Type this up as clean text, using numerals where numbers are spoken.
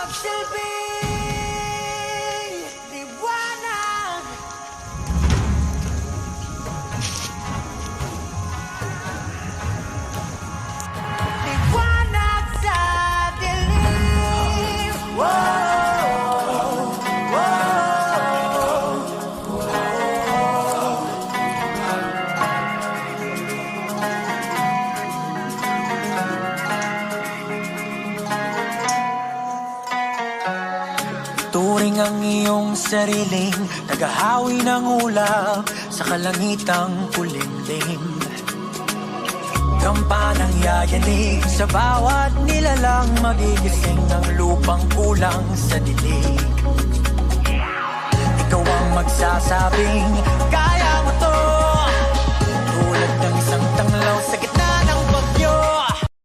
magsilbing liwanag. Liwanag sa dilim. Whoa, turing ang iyong sariling naghahawi ng ulap sa kalangitang kulimlim. Kampanang yayanig sa bawat nilalang magigising ng lupang kulang sa dilig. Ikaw ang magsasabing